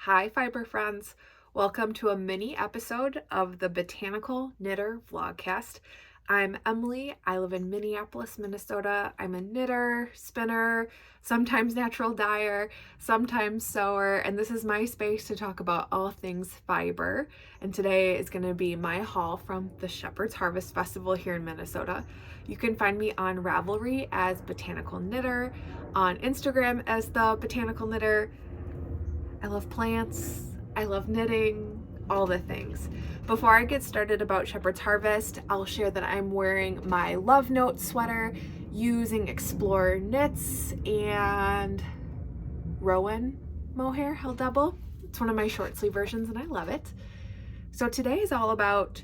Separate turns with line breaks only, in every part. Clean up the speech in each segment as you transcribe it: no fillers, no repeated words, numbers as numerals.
Hi fiber friends, welcome to a mini episode of the Botanical Knitter Vlogcast. I'm Emily, I live in Minneapolis, Minnesota. I'm a knitter, spinner, sometimes natural dyer, sometimes sewer, and this is my space to talk about all things fiber. And today is going to be my haul from the Shepherd's Harvest Festival here in Minnesota. You can find me on Ravelry as Botanical Knitter, on Instagram as the Botanical Knitter. I love plants, I love knitting, all the things. Before I get started about Shepherd's Harvest, I'll share that I'm wearing my Love Note sweater using Explorer knits and Rowan mohair held double. It's one of my short sleeve versions and I love it. So today is all about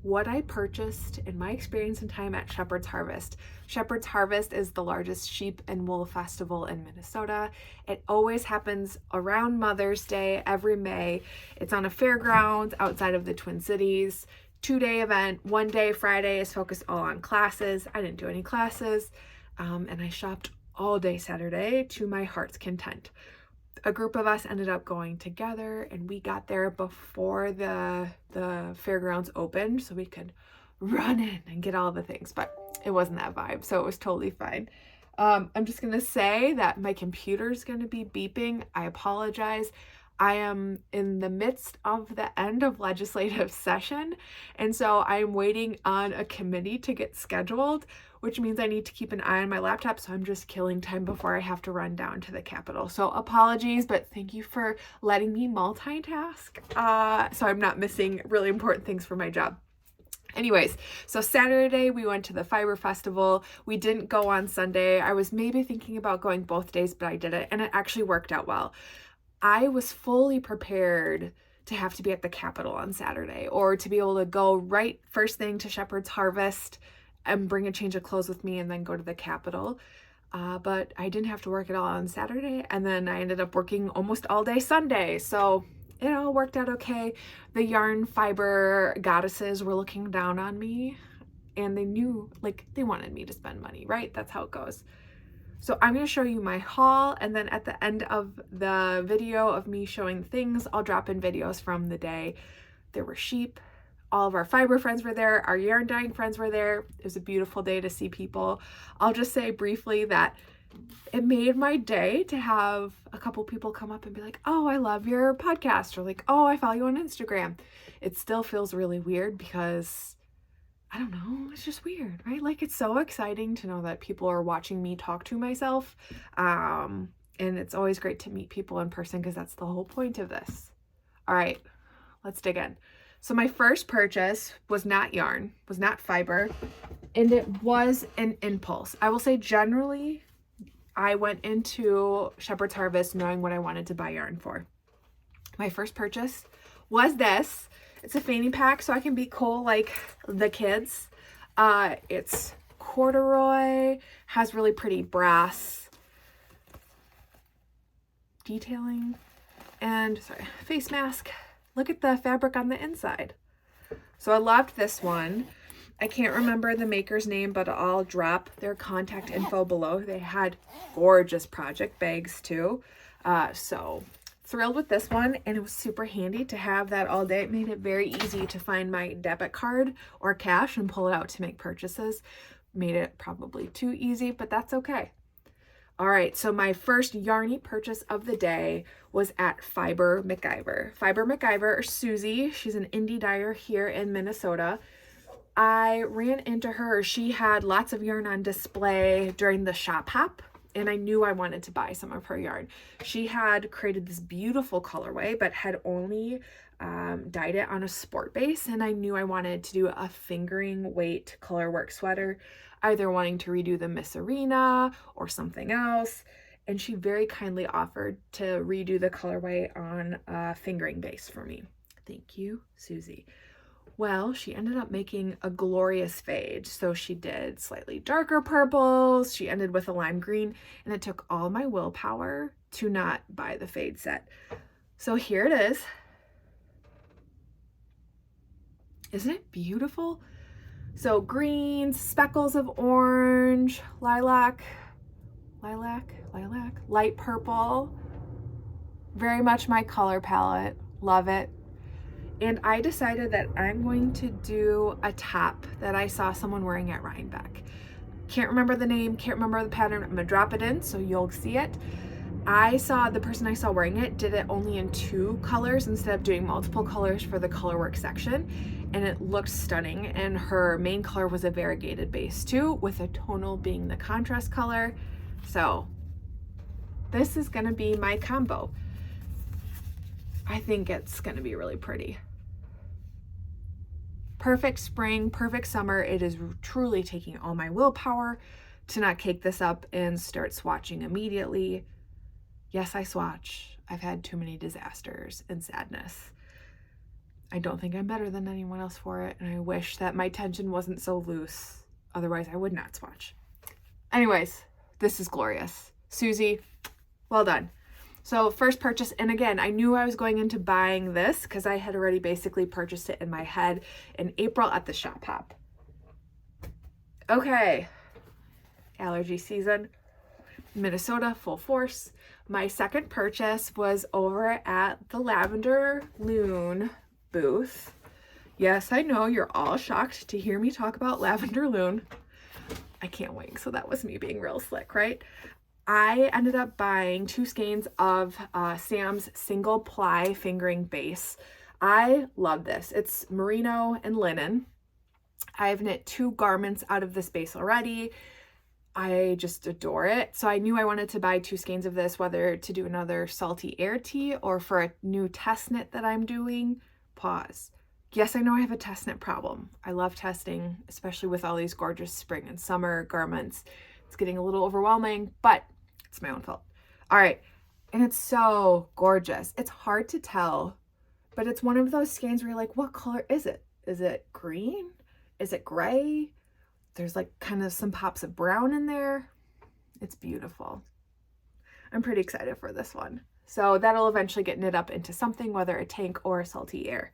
what I purchased in my experience and time at Shepherd's Harvest. Shepherd's Harvest is the largest sheep and wool festival in Minnesota. It always happens around Mother's Day every May. It's on a fairground outside of the Twin Cities. 2-day event. One day, Friday, is focused all on classes. I didn't do any classes, and I shopped all day Saturday to my heart's content. A group of us ended up going together and we got there before the fairgrounds opened so we could run in and get all the things, but it wasn't that vibe, so it was totally fine. I'm just gonna say that my computer's gonna be beeping. I apologize. I am in the midst of the end of legislative session, and so I'm waiting on a committee to get scheduled, which means I need to keep an eye on my laptop, so I'm just killing time before I have to run down to the Capitol. So apologies, but thank you for letting me multitask, so I'm not missing really important things for my job. Anyways, so Saturday we went to the Fiber Festival. We didn't go on Sunday. I was maybe thinking about going both days, but I didn't, and it actually worked out well. I was fully prepared to have to be at the Capitol on Saturday or to be able to go right first thing to Shepherd's Harvest and bring a change of clothes with me and then go to the Capitol. But I didn't have to work at all on Saturday, and then I ended up working almost all day Sunday. So it all worked out okay. The yarn fiber goddesses were looking down on me and they knew, like, they wanted me to spend money, right? That's how it goes. So I'm going to show you my haul, and then at the end of the video of me showing things, I'll drop in videos from the day. There were sheep. All of our fiber friends were there. Our yarn dyeing friends were there. It was a beautiful day to see people. I'll just say briefly that it made my day to have a couple people come up and be like, oh, I love your podcast, or like, oh, I follow you on Instagram. It still feels really weird because I don't know, it's just weird, right? Like, it's so exciting to know that people are watching me talk to myself. And it's always great to meet people in person because that's the whole point of this. All right, let's dig in. So my first purchase was not yarn, was not fiber, and it was an impulse. I will say generally, I went into Shepherd's Harvest knowing what I wanted to buy yarn for. My first purchase was this. It's a fanny pack so I can be cool like the kids. It's corduroy, has really pretty brass detailing, and face mask. Look at the fabric on the inside. So I loved this one. I can't remember the maker's name, but I'll drop their contact info below. They had gorgeous project bags too. So thrilled with this one, and it was super handy to have that all day. It made it very easy to find my debit card or cash and pull it out to make purchases. Made it probably too easy, but that's okay. All right, so my first yarny purchase of the day was at Fiber McIver. Fiber McIver, or Susie, she's an indie dyer here in Minnesota. I ran into her. She had lots of yarn on display during the shop hop, and I knew I wanted to buy some of her yarn. She had created this beautiful colorway, but had only dyed it on a sport base, and I knew I wanted to do a fingering weight colorwork sweater, either wanting to redo the Miss Arena or something else, and she very kindly offered to redo the colorway on a fingering base for me. Thank you, Susie. Well, she ended up making a glorious fade. So she did slightly darker purples. She ended with a lime green, and it took all my willpower to not buy the fade set. So here it is. Isn't it beautiful? So greens, speckles of orange, lilac, light purple, Very much my color palette. Love it. And I decided that I'm going to do a top that I saw someone wearing at Rhinebeck. Can't remember the name, can't remember the pattern. I'm gonna drop it in so you'll see it. The person I saw wearing it did it only in 2 colors instead of doing multiple colors for the color work section. And it looked stunning. And her main color was a variegated base too, with a tonal being the contrast color. So this is gonna be my combo. I think it's gonna be really pretty. Perfect spring, perfect summer. It is truly taking all my willpower to not cake this up and start swatching immediately. Yes, I swatch. I've had too many disasters and sadness. I don't think I'm better than anyone else for it, and I wish that my tension wasn't so loose. Otherwise, I would not swatch. Anyways, this is glorious. Susie, well done. So first purchase, and again, I knew I was going into buying this because I had already basically purchased it in my head in April at the Shop Hop. Okay, allergy season, Minnesota, full force. My second purchase was over at the Lavender Loon booth. Yes, I know you're all shocked to hear me talk about Lavender Loon. I can't wait, so that was me being real slick, right? I ended up buying 2 skeins of Sam's single ply fingering base. I love this. It's merino and linen. I've knit 2 garments out of this base already. I just adore it. So I knew I wanted to buy 2 skeins of this, whether to do another salty air tee or for a new test knit that I'm doing. Pause. Yes, I know I have a test knit problem. I love testing, especially with all these gorgeous spring and summer garments. It's getting a little overwhelming, but it's my own fault. All right. And it's so gorgeous. It's hard to tell, but it's one of those skeins where you're like, what color is it? Is it green? Is it gray? There's like kind of some pops of brown in there. It's beautiful. I'm pretty excited for this one. So that'll eventually get knit up into something, whether a tank or a salty air.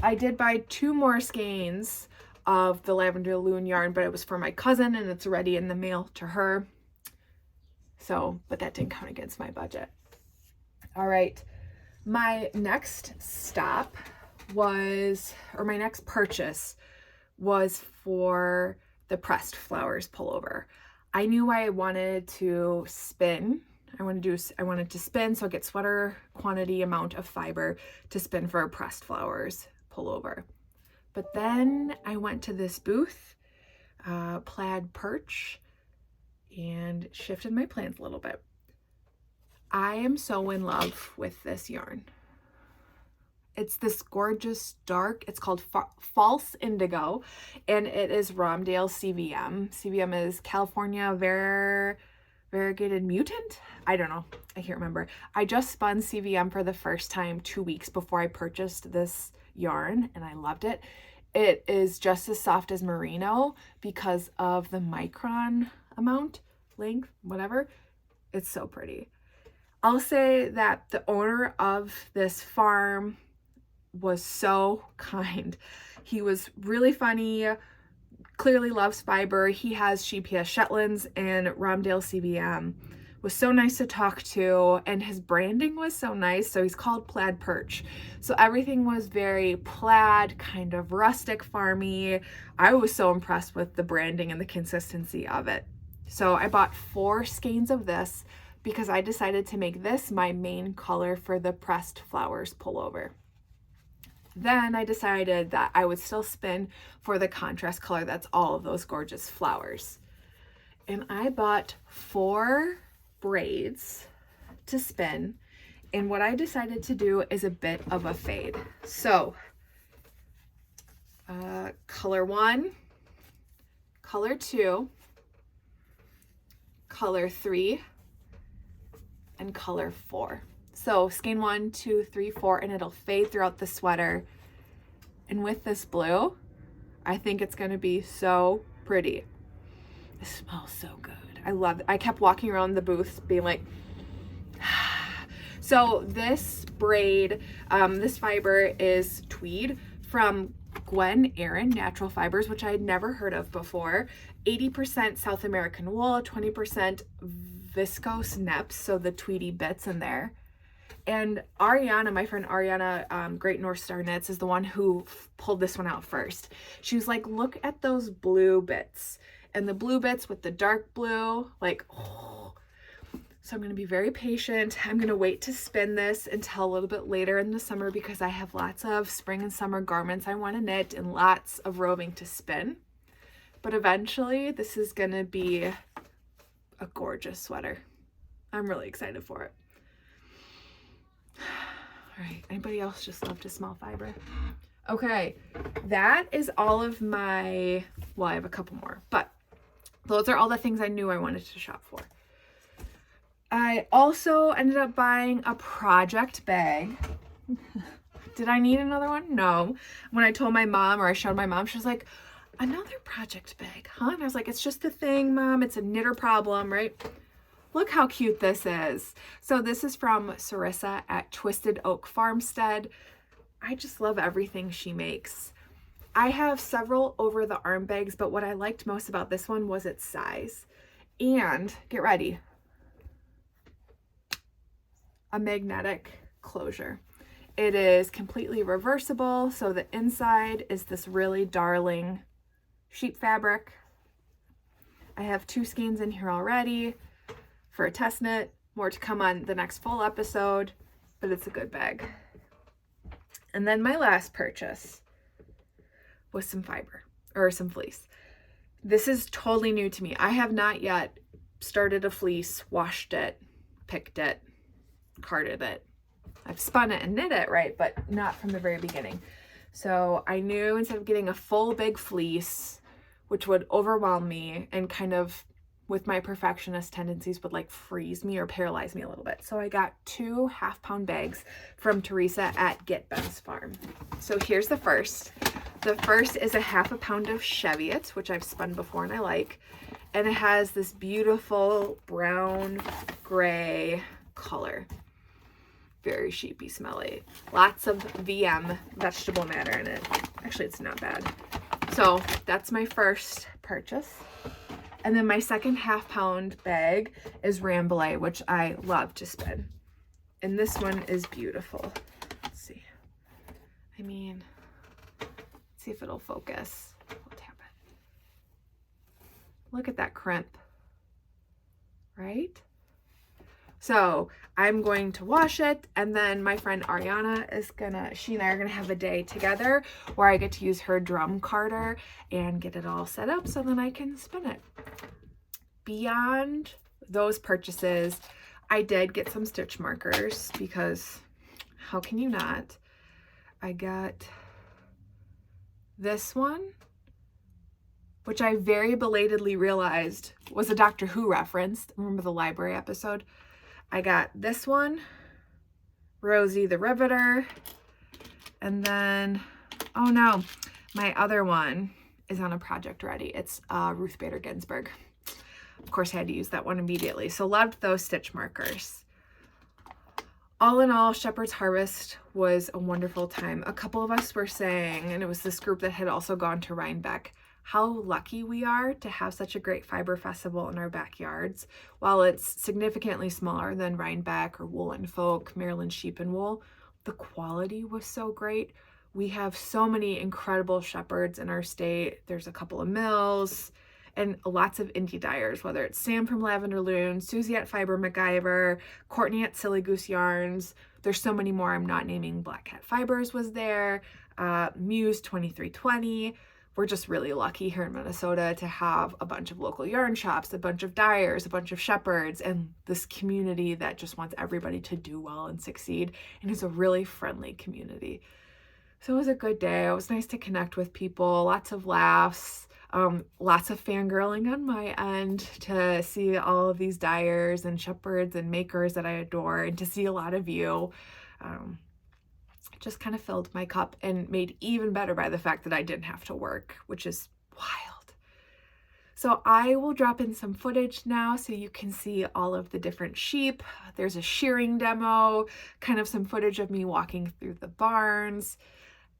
I did buy 2 more skeins of the Lavender Loon yarn, but it was for my cousin and it's already in the mail to her. So, but that didn't count against my budget. All right. My next stop was, or my next purchase was for the pressed flowers pullover. I knew I wanted to spin. I wanted to spin, so I get sweater quantity amount of fiber to spin for a pressed flowers pullover. But then I went to this booth, Plaid Perch, and shifted my plans a little bit. I am so in love with this yarn. It's this gorgeous dark, it's called False Indigo, and it is Romdale CVM. CVM is California Variegated Mutant? I don't know. I can't remember. I just spun CVM for the first time 2 weeks before I purchased this yarn, and I loved it. It is just as soft as merino because of the micron amount, length, whatever. It's so pretty. I'll say that the owner of this farm was so kind. He was really funny, clearly loves fiber. He has sheep, he has Shetlands, and Romdale CVM. Was so nice to talk to, and his branding was so nice. So he's called Plaid Perch. So everything was very plaid, kind of rustic, farmy. I was so impressed with the branding and the consistency of it. So I bought 4 skeins of this because I decided to make this my main color for the pressed flowers pullover. Then I decided that I would still spin for the contrast color. That's all of those gorgeous flowers. And I bought 4 braids to spin. And what I decided to do is a bit of a fade. So color 1, color 2, color 3, and color 4. So skein 1, 2, 3, 4, and it'll fade throughout the sweater. And with this blue, I think it's gonna be so pretty. It smells so good. I love it. I kept walking around the booth being like, so this braid, this fiber is tweed from Gwen Aaron Natural Fibers, which I had never heard of before. 80% South American wool, 20% viscose neps, so the tweedy bits in there. And Ariana, my friend Ariana, Great North Star Knits, is the one who pulled this one out first. She was like, look at those blue bits. And the blue bits with the dark blue, like, oh. So I'm going to be very patient. I'm going to wait to spin this until a little bit later in the summer because I have lots of spring and summer garments I want to knit and lots of roving to spin. But eventually this is going to be a gorgeous sweater. I'm really excited for it. All right, anybody else just love to small fiber? Okay, that is all of my, well, I have a couple more, but those are all the things I knew I wanted to shop for. I also ended up buying a project bag. Did I need another one? No. When I told my mom, or I showed my mom, she was like, another project bag, huh? And I was like, it's just a thing, Mom. It's a knitter problem, right? Look how cute this is. So this is from Sarissa at Twisted Oak Farmstead. I just love everything she makes. I have several over the arm bags, but what I liked most about this one was its size. And get ready, a magnetic closure. It is completely reversible, so the inside is this really darling sheep fabric. I have 2 skeins in here already for a test knit, more to come on the next full episode, but it's a good bag. And then my last purchase was some fiber, or some fleece. This is totally new to me. I have not yet started a fleece, washed it, picked it, carded it. I've spun it and knit it, right, but not from the very beginning. So I knew instead of getting a full big fleece, which would overwhelm me and kind of with my perfectionist tendencies would like freeze me or paralyze me a little bit. So I got 2 half-pound bags from Teresa at Get Ben's Farm. So here's the first. The first is a 1/2 pound of Cheviot, which I've spun before and I like. And it has this beautiful brown gray color. Very sheepy smelly. Lots of VM, vegetable matter in it. Actually, it's not bad. So that's my first purchase. And then my second 1/2 pound bag is Rambouillet, which I love to spin. And this one is beautiful. Let's see. I mean, let's see if it'll focus. We'll tap it. Look at that crimp, right? So I'm going to wash it, and then my friend Ariana is she and I are gonna have a day together where I get to use her drum carder and get it all set up so then I can spin it. Beyond those purchases, I did get some stitch markers because how can you not? I got this one, which I very belatedly realized was a Doctor Who reference. Remember the library episode? I got this one, Rosie the Riveter, and then, oh no, my other one is on a project ready. It's Ruth Bader Ginsburg. Of course, I had to use that one immediately. So loved those stitch markers. All in all, Shepherd's Harvest was a wonderful time. A couple of us were saying, and it was this group that had also gone to Rhinebeck, how lucky we are to have such a great fiber festival in our backyards. While it's significantly smaller than Rhinebeck or Wool and Folk, Maryland Sheep and Wool, the quality was so great. We have so many incredible shepherds in our state. There's a couple of mills and lots of indie dyers, whether it's Sam from Lavender Loon, Susie at Fiber MacGyver, Courtney at Silly Goose Yarns. There's so many more I'm not naming. Black Cat Fibers was there, Muse 2320. We're just really lucky here in Minnesota to have a bunch of local yarn shops, a bunch of dyers, a bunch of shepherds, and this community that just wants everybody to do well and succeed. And it's a really friendly community. So it was a good day. It was nice to connect with people, lots of laughs, lots of fangirling on my end to see all of these dyers and shepherds and makers that I adore, and to see a lot of you. Just kind of filled my cup and made even better by the fact that I didn't have to work, which is wild. So I will drop in some footage now so you can see all of the different sheep. There's a shearing demo, kind of some footage of me walking through the barns.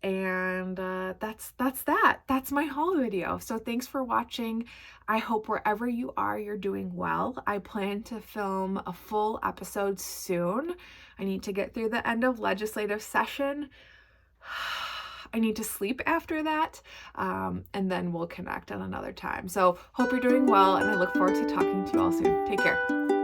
And that's that. That's my haul video. So thanks for watching. I hope wherever you are, you're doing well. I plan to film a full episode soon. I need to get through the end of legislative session. I need to sleep after that, and then we'll connect on another time. So hope you're doing well, and I look forward to talking to you all soon. Take care.